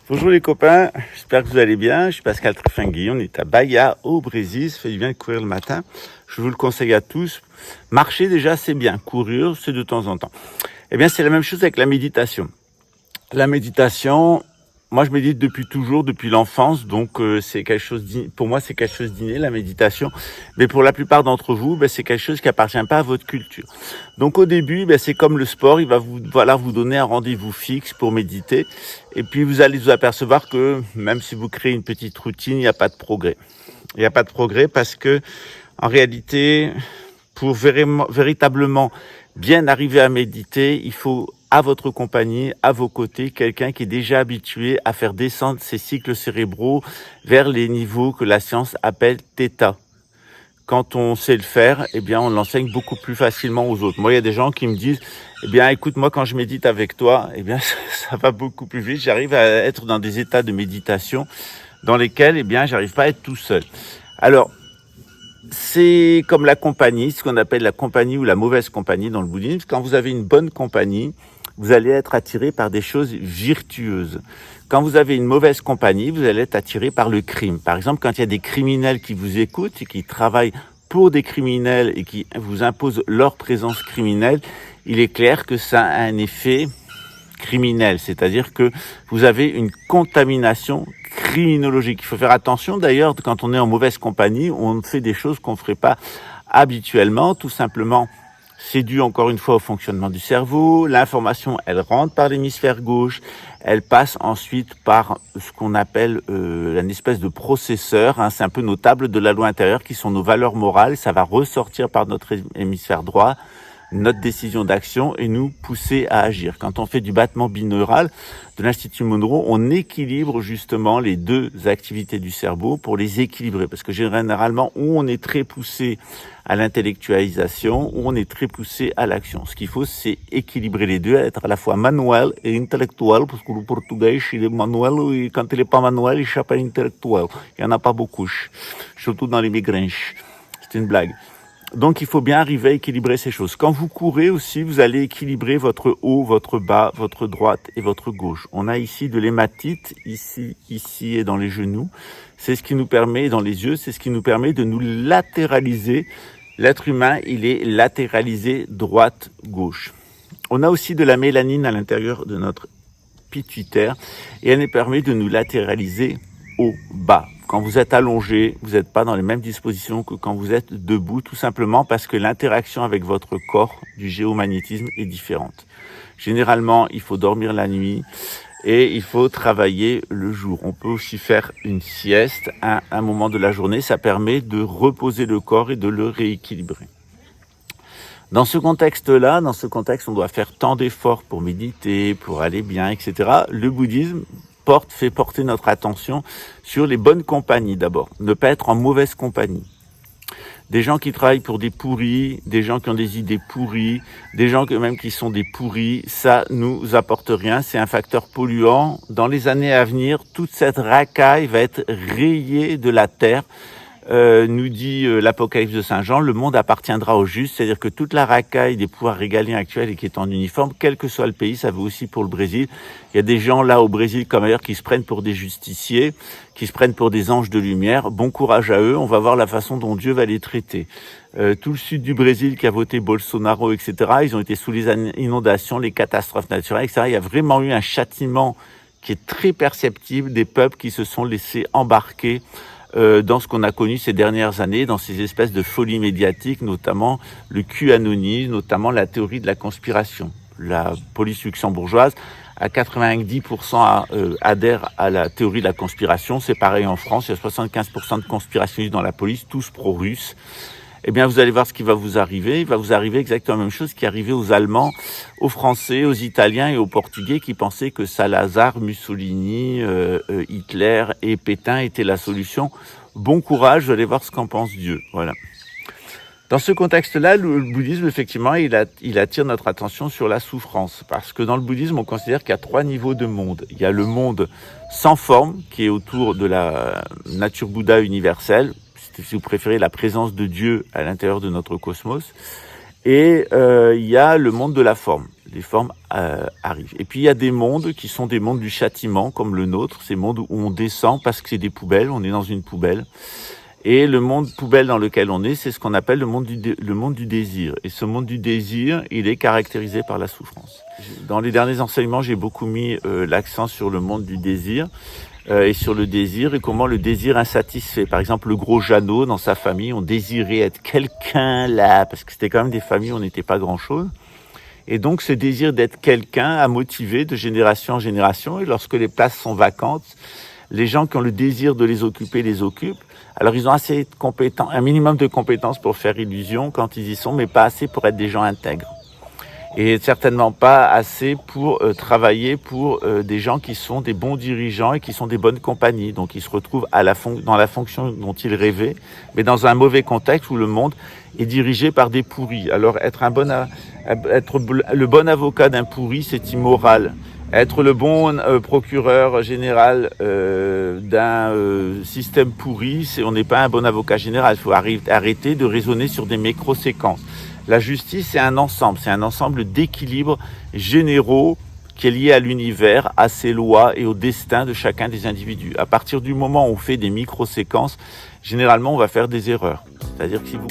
Bonjour les copains, j'espère que vous allez bien. Je suis Pascal Trifingui, on est à Bahia au Brésil, ça fait du bien de courir le matin. Je vous le conseille à tous. Marcher déjà c'est bien, courir c'est de temps en temps. Eh bien c'est la même chose avec la méditation. La méditation, moi je médite depuis toujours, depuis l'enfance, donc c'est quelque chose pour moi c'est quelque chose d'inné la méditation, mais pour la plupart d'entre vous, c'est quelque chose qui appartient pas à votre culture. Donc au début, c'est comme le sport, il va vous donner un rendez-vous fixe pour méditer, et puis vous allez vous apercevoir que même si vous créez une petite routine, il n'y a pas de progrès. Il n'y a pas de progrès parce que en réalité, pour véritablement bien arriver à méditer, il faut à votre compagnie, à vos côtés, quelqu'un qui est déjà habitué à faire descendre ses cycles cérébraux vers les niveaux que la science appelle θ. Quand on sait le faire, on l'enseigne beaucoup plus facilement aux autres. Moi, il y a des gens qui me disent, écoute, moi, quand je médite avec toi, ça va beaucoup plus vite. J'arrive à être dans des états de méditation dans lesquels, j'arrive pas à être tout seul. Alors, c'est comme la compagnie, ce qu'on appelle la compagnie ou la mauvaise compagnie dans le bouddhisme. Quand vous avez une bonne compagnie, vous allez être attiré par des choses virtueuses. Quand vous avez une mauvaise compagnie, vous allez être attiré par le crime. Par exemple, quand il y a des criminels qui vous écoutent et qui travaillent pour des criminels et qui vous imposent leur présence criminelle, il est clair que ça a un effet criminel, c'est-à-dire que vous avez une contamination criminologique. Il faut faire attention d'ailleurs, quand on est en mauvaise compagnie, on fait des choses qu'on ne ferait pas habituellement, tout simplement. C'est dû encore une fois au fonctionnement du cerveau. L'information, elle rentre par l'hémisphère gauche, elle passe ensuite par ce qu'on appelle une espèce de processeur. C'est un peu nos tables de la loi intérieure qui sont nos valeurs morales. Ça va ressortir par notre hémisphère droit, notre décision d'action et nous pousser à agir. Quand on fait du battement binaural de l'Institut Monroe, on équilibre justement les deux activités du cerveau pour les équilibrer. Parce que généralement, où on est très poussé à l'intellectualisation, où on est très poussé à l'action. Ce qu'il faut, c'est équilibrer les deux, être à la fois manuel et intellectuel, parce que le portugais, il est manuel, et quand il n'est pas manuel, il s'appelle intellectuel. Il n'y en a pas beaucoup, surtout dans les migrants. C'est une blague. Donc, il faut bien arriver à équilibrer ces choses. Quand vous courez aussi, vous allez équilibrer votre haut, votre bas, votre droite et votre gauche. On a ici de l'hématite, ici et dans les genoux. C'est ce qui nous permet, dans les yeux, c'est ce qui nous permet de nous latéraliser. L'être humain, il est latéralisé droite-gauche. On a aussi de la mélanine à l'intérieur de notre pituitaire et elle nous permet de nous latéraliser au bas. Quand vous êtes allongé, vous n'êtes pas dans les mêmes dispositions que quand vous êtes debout, tout simplement parce que l'interaction avec votre corps du géomagnétisme est différente. Généralement, il faut dormir la nuit et il faut travailler le jour. On peut aussi faire une sieste à un moment de la journée. Ça permet de reposer le corps et de le rééquilibrer. Dans ce contexte-là, on doit faire tant d'efforts pour méditer, pour aller bien, etc. Le bouddhisme fait porter notre attention sur les bonnes compagnies d'abord. Ne pas être en mauvaise compagnie. Des gens qui travaillent pour des pourris, des gens qui ont des idées pourries, des gens même qui sont des pourris, ça nous apporte rien. C'est un facteur polluant. Dans les années à venir, toute cette racaille va être rayée de la terre. Nous dit l'Apocalypse de Saint Jean, le monde appartiendra aux justes, c'est-à-dire que toute la racaille des pouvoirs régaliens actuels et qui est en uniforme, quel que soit le pays, ça vaut aussi pour le Brésil. Il y a des gens là au Brésil comme ailleurs qui se prennent pour des justiciers, qui se prennent pour des anges de lumière. Bon courage à eux, on va voir la façon dont Dieu va les traiter. Tout le sud du Brésil qui a voté Bolsonaro, etc., ils ont été sous les inondations, les catastrophes naturelles, etc. Il y a vraiment eu un châtiment qui est très perceptible des peuples qui se sont laissés embarquer dans ce qu'on a connu ces dernières années, dans ces espèces de folies médiatiques, notamment le QAnonisme, notamment la théorie de la conspiration. La police luxembourgeoise, à 90% adhère à la théorie de la conspiration. C'est pareil en France, il y a 75% de conspirationnistes dans la police, tous pro-russes. Vous allez voir ce qui va vous arriver. Il va vous arriver exactement la même chose qui arrivait aux Allemands, aux Français, aux Italiens et aux Portugais qui pensaient que Salazar, Mussolini, Hitler et Pétain étaient la solution. Bon courage, vous allez voir ce qu'en pense Dieu. Voilà. Dans ce contexte-là, le bouddhisme, effectivement, il attire notre attention sur la souffrance. Parce que dans le bouddhisme, on considère qu'il y a 3 niveaux de monde. Il y a le monde sans forme, qui est autour de la nature Bouddha universelle, si vous préférez, la présence de Dieu à l'intérieur de notre cosmos. Et il y a le monde de la forme. les formes arrivent. Et puis il y a des mondes qui sont des mondes du châtiment, comme le nôtre, ces mondes où on descend parce que c'est des poubelles, on est dans une poubelle. Et le monde poubelle dans lequel on est, c'est ce qu'on appelle le monde du désir. Et ce monde du désir, il est caractérisé par la souffrance. Dans les derniers enseignements, j'ai beaucoup mis l'accent sur le monde du désir et sur le désir et comment le désir insatisfait. Par exemple, le gros Jeannot, dans sa famille, on désirait être quelqu'un là, parce que c'était quand même des familles où on n'était pas grand-chose. Et donc, ce désir d'être quelqu'un a motivé de génération en génération. Et lorsque les places sont vacantes, les gens qui ont le désir de les occupent. Alors, ils ont assez de compétences, un minimum de compétences pour faire illusion quand ils y sont, mais pas assez pour être des gens intègres. Et certainement pas assez pour travailler pour des gens qui sont des bons dirigeants et qui sont des bonnes compagnies. Donc, ils se retrouvent dans la fonction dont ils rêvaient, mais dans un mauvais contexte où le monde est dirigé par des pourris. Alors, être le bon avocat d'un pourri, c'est immoral. Être le bon procureur général d'un système pourri, on n'est pas un bon avocat général. Il faut arrêter de raisonner sur des micro-séquences. La justice, c'est un ensemble d'équilibres généraux qui est lié à l'univers, à ses lois et au destin de chacun des individus. À partir du moment où on fait des micro-séquences, généralement, on va faire des erreurs. C'est-à-dire que si vous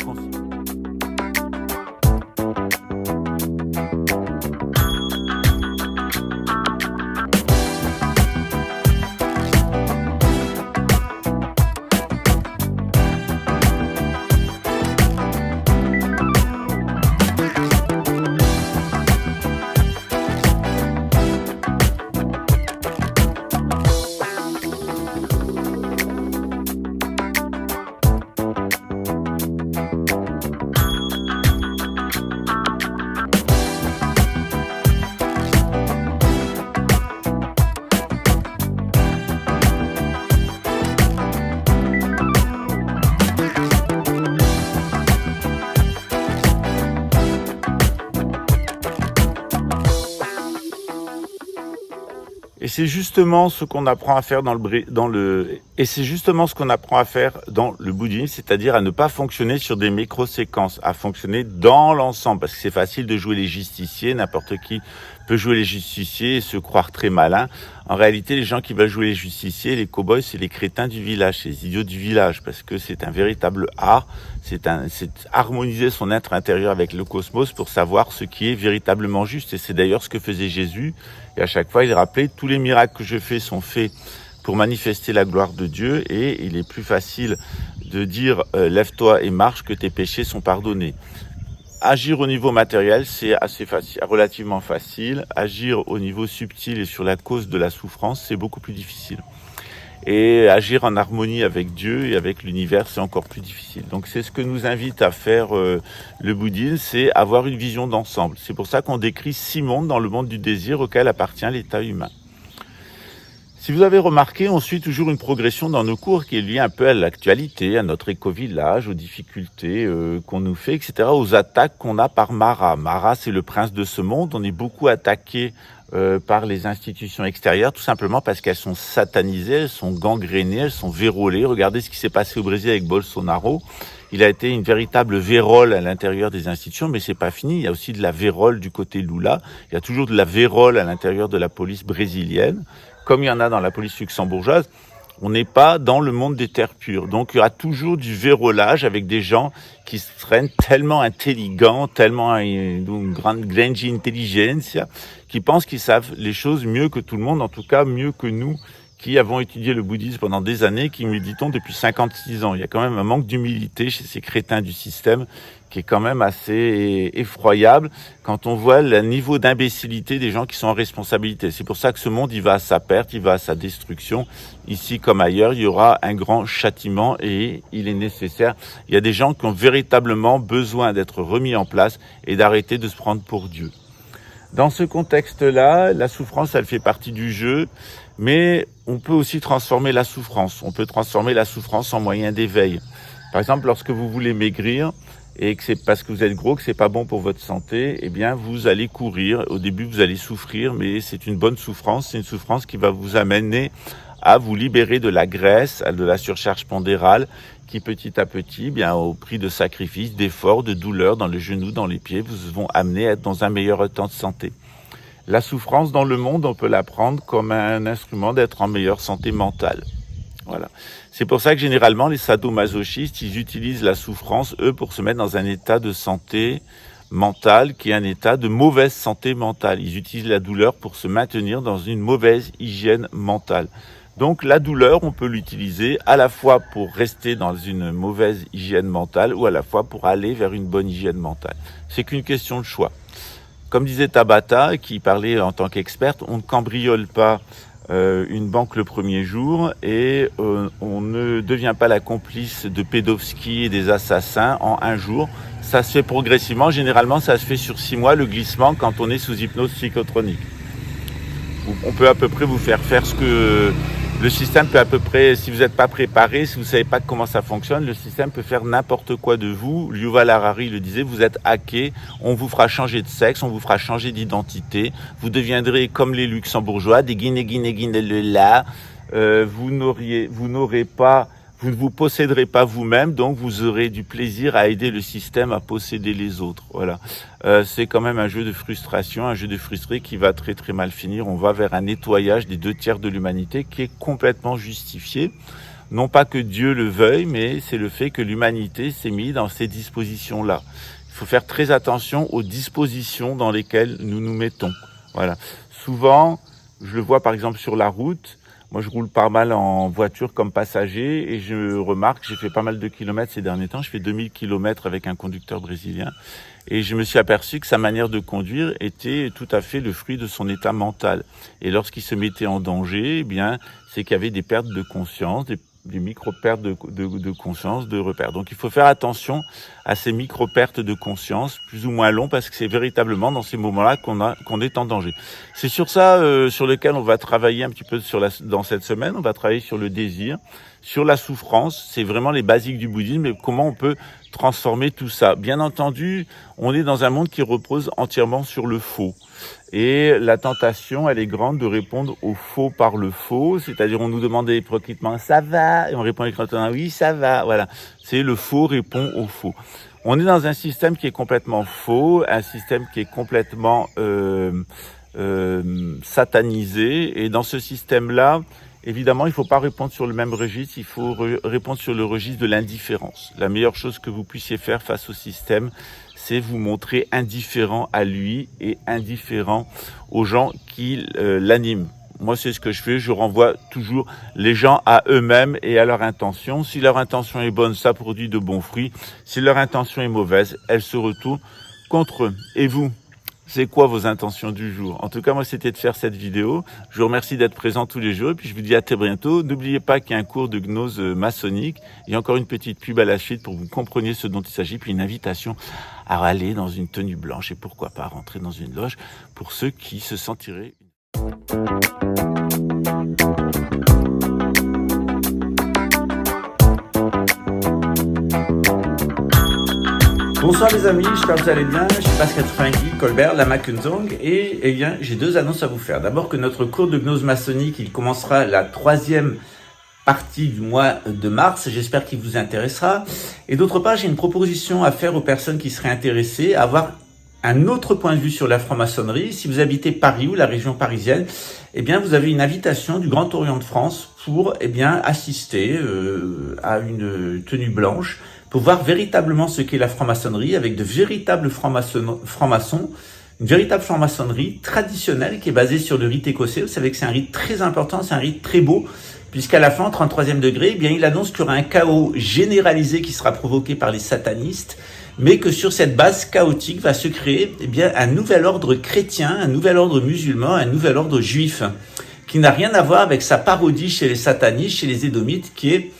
Et c'est justement ce qu'on apprend à faire dans le bouddhisme, c'est-à-dire à ne pas fonctionner sur des micro-séquences, à fonctionner dans l'ensemble, parce que c'est facile de jouer les justiciers, n'importe qui peut jouer les justiciers et se croire très malin. En réalité, les gens qui veulent jouer les justiciers, les cow-boys, c'est les crétins du village, c'est les idiots du village, parce que c'est un véritable art, c'est harmoniser son être intérieur avec le cosmos pour savoir ce qui est véritablement juste. Et c'est d'ailleurs ce que faisait Jésus. Et à chaque fois, il rappelait, tous les miracles que je fais sont faits pour manifester la gloire de Dieu. Et il est plus facile de dire lève-toi et marche que tes péchés sont pardonnés. Agir au niveau matériel, c'est assez facile, relativement facile. Agir au niveau subtil et sur la cause de la souffrance, c'est beaucoup plus difficile. Et agir en harmonie avec Dieu et avec l'univers, c'est encore plus difficile. Donc c'est ce que nous invite à faire le bouddhisme, c'est avoir une vision d'ensemble. C'est pour ça qu'on décrit 6 mondes dans le monde du désir auquel appartient l'état humain. Si vous avez remarqué, on suit toujours une progression dans nos cours qui est liée un peu à l'actualité, à notre éco-village, aux difficultés qu'on nous fait, etc., aux attaques qu'on a par Mara. Mara, c'est le prince de ce monde. On est beaucoup attaqué par les institutions extérieures, tout simplement parce qu'elles sont satanisées, elles sont gangrénées, elles sont vérolées. Regardez ce qui s'est passé au Brésil avec Bolsonaro. Il a été une véritable vérole à l'intérieur des institutions, mais c'est pas fini. Il y a aussi de la vérole du côté Lula. Il y a toujours de la vérole à l'intérieur de la police brésilienne, comme il y en a dans la police luxembourgeoise. On n'est pas dans le monde des terres pures. Donc, il y aura toujours du vérolage avec des gens qui se traînent tellement intelligents, tellement une grande intelligence, qui pensent qu'ils savent les choses mieux que tout le monde, en tout cas mieux que nous, qui avons étudié le bouddhisme pendant des années, qui méditons depuis 56 ans. Il y a quand même un manque d'humilité chez ces crétins du système qui est quand même assez effroyable quand on voit le niveau d'imbécilité des gens qui sont en responsabilité. C'est pour ça que ce monde, il va à sa perte, il va à sa destruction. Ici comme ailleurs, il y aura un grand châtiment et il est nécessaire. Il y a des gens qui ont véritablement besoin d'être remis en place et d'arrêter de se prendre pour Dieu. Dans ce contexte-là, la souffrance, elle fait partie du jeu, mais on peut aussi transformer la souffrance. On peut transformer la souffrance en moyen d'éveil. Par exemple, lorsque vous voulez maigrir, et que c'est parce que vous êtes gros que c'est pas bon pour votre santé, eh bien, vous allez courir. Au début, vous allez souffrir, mais c'est une bonne souffrance. C'est une souffrance qui va vous amener à vous libérer de la graisse, de la surcharge pondérale, qui petit à petit, bien, au prix de sacrifices, d'efforts, de douleurs dans le genou, dans les pieds, vous vont amener à être dans un meilleur état de santé. La souffrance dans le monde, on peut la prendre comme un instrument d'être en meilleure santé mentale. Voilà. C'est pour ça que généralement, les sadomasochistes, ils utilisent la souffrance, eux, pour se mettre dans un état de santé mentale qui est un état de mauvaise santé mentale. Ils utilisent la douleur pour se maintenir dans une mauvaise hygiène mentale. Donc la douleur, on peut l'utiliser à la fois pour rester dans une mauvaise hygiène mentale ou à la fois pour aller vers une bonne hygiène mentale. C'est qu'une question de choix. Comme disait Tabata, qui parlait en tant qu'experte, on ne cambriole pas une banque le premier jour et on ne devient pas la complice de pédophiles et des assassins en un jour. Ça se fait progressivement. Généralement, ça se fait sur 6 mois, le glissement, quand on est sous hypnose psychotronique. On peut à peu près vous faire ce que... Le système peut à peu près, si vous n'êtes pas préparé, si vous ne savez pas comment ça fonctionne, le système peut faire n'importe quoi de vous. Yuval Harari le disait, vous êtes hacké, on vous fera changer de sexe, on vous fera changer d'identité, vous deviendrez comme les luxembourgeois, des guiné-guiné-guiné-le-là, vous ne vous posséderez pas vous-même, donc vous aurez du plaisir à aider le système à posséder les autres. Voilà. C'est quand même un jeu de frustration, un jeu de frustré qui va très très mal finir. On va vers un nettoyage des 2/3 de l'humanité qui est complètement justifié. Non pas que Dieu le veuille, mais c'est le fait que l'humanité s'est mise dans ces dispositions-là. Il faut faire très attention aux dispositions dans lesquelles nous nous mettons. Voilà. Souvent, je le vois par exemple sur la route. Moi, je roule pas mal en voiture comme passager et je remarque, j'ai fait pas mal de kilomètres ces derniers temps. Je fais 2000 kilomètres avec un conducteur brésilien et je me suis aperçu que sa manière de conduire était tout à fait le fruit de son état mental. Et lorsqu'il se mettait en danger, eh bien, c'est qu'il y avait des pertes de conscience, des micro-pertes de conscience, de repères. Donc il faut faire attention à ces micro-pertes de conscience, plus ou moins longs, parce que c'est véritablement dans ces moments-là qu'on est en danger. C'est sur ça sur lequel on va travailler un petit peu dans cette semaine. On va travailler sur le désir, sur la souffrance. C'est vraiment les basiques du bouddhisme et comment on peut transformer tout ça. Bien entendu, on est dans un monde qui repose entièrement sur le faux. Et la tentation, elle est grande de répondre au faux par le faux, c'est-à-dire on nous demande hypocritement « ça va ?» et on répond hypocritement « oui, ça va ». Voilà, c'est le faux répond au faux. On est dans un système qui est complètement faux, un système qui est complètement satanisé. Et dans ce système-là, évidemment, il ne faut pas répondre sur le même registre, il faut répondre sur le registre de l'indifférence. La meilleure chose que vous puissiez faire face au système, c'est vous montrer indifférent à lui et indifférent aux gens qui l'animent. Moi, c'est ce que je fais, je renvoie toujours les gens à eux-mêmes et à leur intention. Si leur intention est bonne, ça produit de bons fruits. Si leur intention est mauvaise, elle se retourne contre eux. Et vous, c'est quoi vos intentions du jour? En tout cas, moi, c'était de faire cette vidéo. Je vous remercie d'être présent tous les jours et puis je vous dis à très bientôt. N'oubliez pas qu'il y a un cours de gnose maçonnique. Il y a encore une petite pub à la suite pour que vous compreniez ce dont il s'agit, puis une invitation à aller dans une tenue blanche et pourquoi pas rentrer dans une loge pour ceux qui se sentiraient... Bonsoir les amis, j'espère que vous allez bien. Je suis Pascal Franky, Colbert, Lama Kunzong et eh bien j'ai 2 annonces à vous faire. D'abord que notre cours de gnose maçonnique, il commencera la 3e partie du mois de mars. J'espère qu'il vous intéressera. Et d'autre part, j'ai une proposition à faire aux personnes qui seraient intéressées à avoir un autre point de vue sur la franc-maçonnerie. Si vous habitez Paris ou la région parisienne, eh bien vous avez une invitation du Grand Orient de France pour assister à une tenue blanche pour voir véritablement ce qu'est la franc-maçonnerie avec de véritables francs-maçons, une véritable franc-maçonnerie traditionnelle qui est basée sur le rite écossais. Vous savez que c'est un rite très important, c'est un rite très beau, puisqu'à la fin, en 33e degré, eh bien, il annonce qu'il y aura un chaos généralisé qui sera provoqué par les satanistes, mais que sur cette base chaotique va se créer eh bien, un nouvel ordre chrétien, un nouvel ordre musulman, un nouvel ordre juif, qui n'a rien à voir avec sa parodie chez les satanistes, chez les édomites, qui est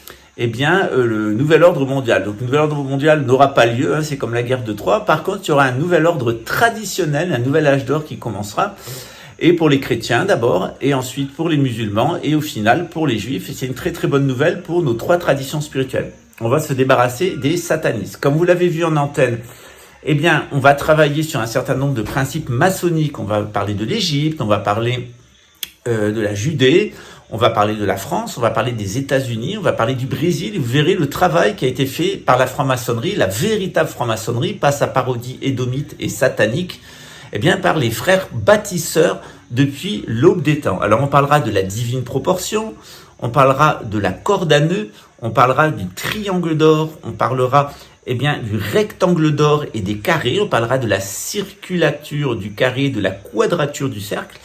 le nouvel ordre mondial. Donc, le nouvel ordre mondial n'aura pas lieu, c'est comme la guerre de Troie. Par contre, il y aura un nouvel ordre traditionnel, un nouvel âge d'or qui commencera, et pour les chrétiens d'abord, et ensuite pour les musulmans, et au final pour les juifs. Et c'est une très très bonne nouvelle pour nos 3 traditions spirituelles. On va se débarrasser des satanistes. Comme vous l'avez vu en antenne, eh bien, on va travailler sur un certain nombre de principes maçonniques. On va parler de l'Égypte, on va parler de la Judée, on va parler de la France, on va parler des États-Unis, on va parler du Brésil. Et vous verrez le travail qui a été fait par la franc-maçonnerie, la véritable franc-maçonnerie, pas sa parodie édomite et satanique. Eh bien, par les frères bâtisseurs depuis l'aube des temps. Alors, on parlera de la divine proportion, on parlera de la corde à nœuds, on parlera du triangle d'or, on parlera du rectangle d'or et des carrés, on parlera de la circulature du carré, de la quadrature du cercle,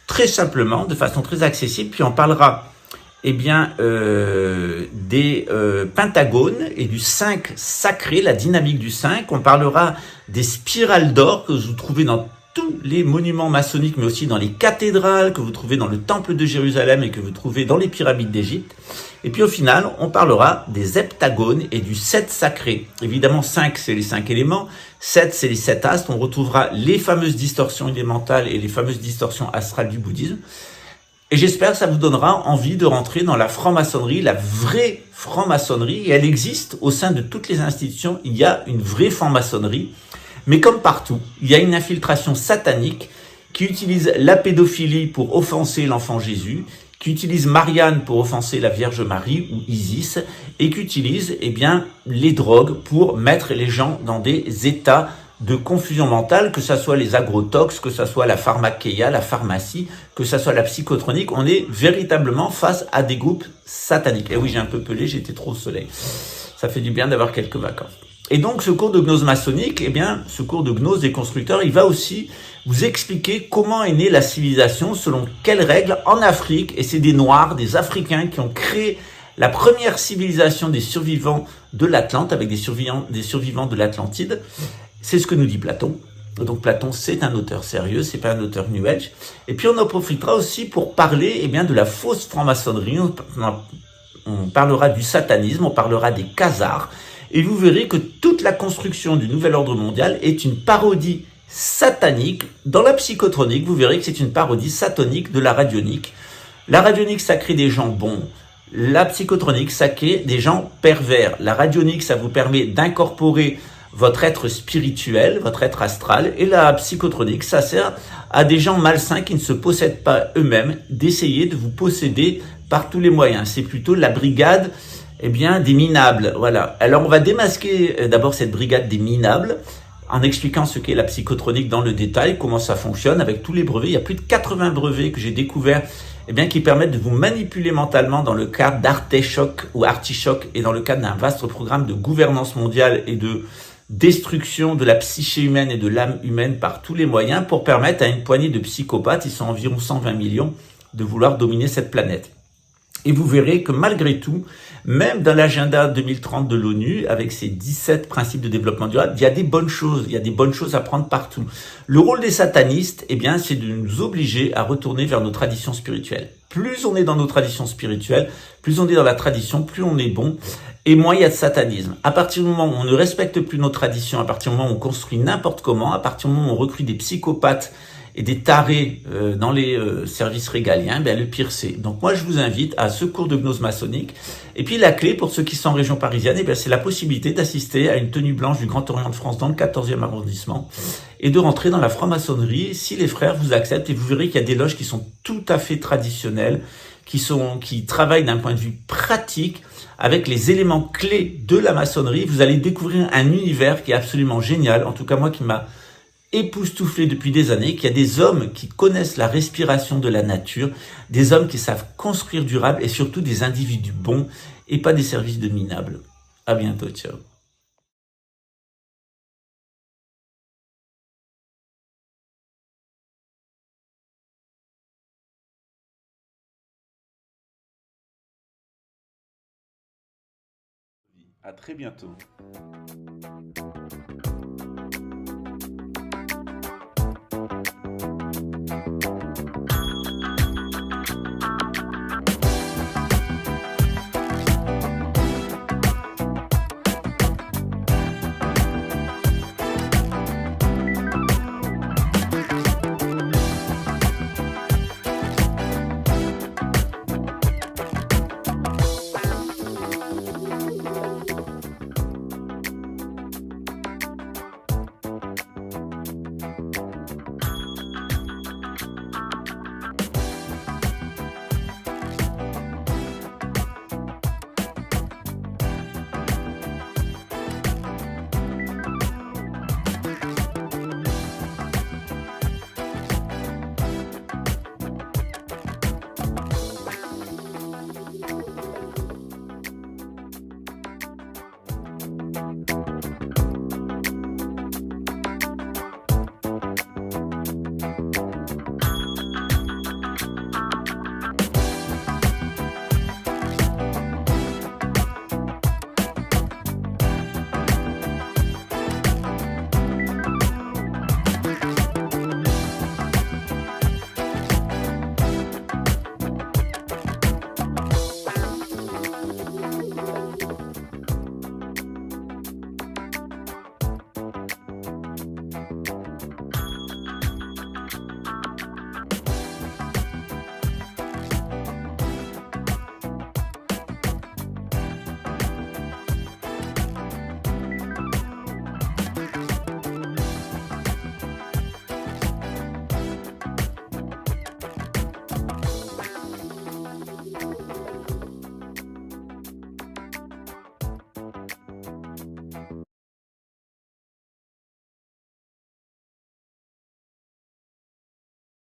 très simplement, de façon très accessible, puis on parlera des pentagones et du 5 sacré, la dynamique du 5. On parlera des spirales d'or que vous trouvez dans tous les monuments maçonniques, mais aussi dans les cathédrales, que vous trouvez dans le temple de Jérusalem et que vous trouvez dans les pyramides d'Égypte. Et puis au final, on parlera des heptagones et du 7 sacré. Évidemment, 5, c'est les 5 éléments. 7, c'est les 7 astres. On retrouvera les fameuses distorsions élémentales et les fameuses distorsions astrales du bouddhisme. Et j'espère que ça vous donnera envie de rentrer dans la franc-maçonnerie, la vraie franc-maçonnerie. Et elle existe au sein de toutes les institutions. Il y a une vraie franc-maçonnerie. Mais comme partout, il y a une infiltration satanique qui utilise la pédophilie pour offenser l'enfant Jésus, qui utilise Marianne pour offenser la Vierge Marie ou Isis, et qui utilise les drogues pour mettre les gens dans des états de confusion mentale, que ça soit les agrotox, que ça soit la pharmakeia, la pharmacie, que ça soit la psychotronique. On est véritablement face à des groupes sataniques. Et oui, j'ai un peu pelé, j'étais trop au soleil. Ça fait du bien d'avoir quelques vacances. Et donc, ce cours de gnose maçonnique, ce cours de gnose des constructeurs, il va aussi vous expliquer comment est née la civilisation, selon quelles règles en Afrique. Et c'est des Noirs, des Africains qui ont créé la première civilisation des survivants de l'Atlante, avec des survivants de l'Atlantide. C'est ce que nous dit Platon. Donc Platon, c'est un auteur sérieux, c'est pas un auteur New Age. Et puis on en profitera aussi pour parler de la fausse franc-maçonnerie. On parlera du satanisme, on parlera des khazars. Et vous verrez que toute la construction du nouvel ordre mondial est une parodie satanique. Dans la psychotronique, vous verrez que c'est une parodie satanique de la radionique. La radionique, ça crée des gens bons. La psychotronique, ça crée des gens pervers. La radionique, ça vous permet d'incorporer votre être spirituel, votre être astral. Et la psychotronique, ça sert à des gens malsains qui ne se possèdent pas eux-mêmes d'essayer de vous posséder par tous les moyens. C'est plutôt la brigade des minables. Voilà. Alors on va démasquer d'abord cette brigade des minables en expliquant ce qu'est la psychotronique dans le détail, comment ça fonctionne avec tous les brevets. Il y a plus de 80 brevets que j'ai découverts qui permettent de vous manipuler mentalement dans le cadre d'Artichoc ou Artichoc et dans le cadre d'un vaste programme de gouvernance mondiale et de destruction de la psyché humaine et de l'âme humaine par tous les moyens pour permettre à une poignée de psychopathes, ils sont environ 120 millions, de vouloir dominer cette planète. Et vous verrez que malgré tout, même dans l'agenda 2030 de l'ONU, avec ses 17 principes de développement durable, il y a des bonnes choses, il y a des bonnes choses à prendre partout. Le rôle des satanistes, c'est de nous obliger à retourner vers nos traditions spirituelles. Plus on est dans nos traditions spirituelles, plus on est dans la tradition, plus on est bon, et moins il y a de satanisme. À partir du moment où on ne respecte plus nos traditions, à partir du moment où on construit n'importe comment, à partir du moment où on recrute des psychopathes et des tarés dans les services régaliens, le pire c'est. Donc moi je vous invite à ce cours de gnose maçonnique. Et puis la clé pour ceux qui sont en région parisienne, c'est la possibilité d'assister à une tenue blanche du Grand Orient de France dans le 14e arrondissement et de rentrer dans la franc-maçonnerie si les frères vous acceptent. Et vous verrez qu'il y a des loges qui sont tout à fait traditionnelles, qui travaillent d'un point de vue pratique avec les éléments clés de la maçonnerie. Vous allez découvrir un univers qui est absolument génial, en tout cas moi qui m'a époustouflé depuis des années, qu'il y a des hommes qui connaissent la respiration de la nature, des hommes qui savent construire durable et surtout des individus bons et pas des services de minables. À bientôt, ciao. À très bientôt.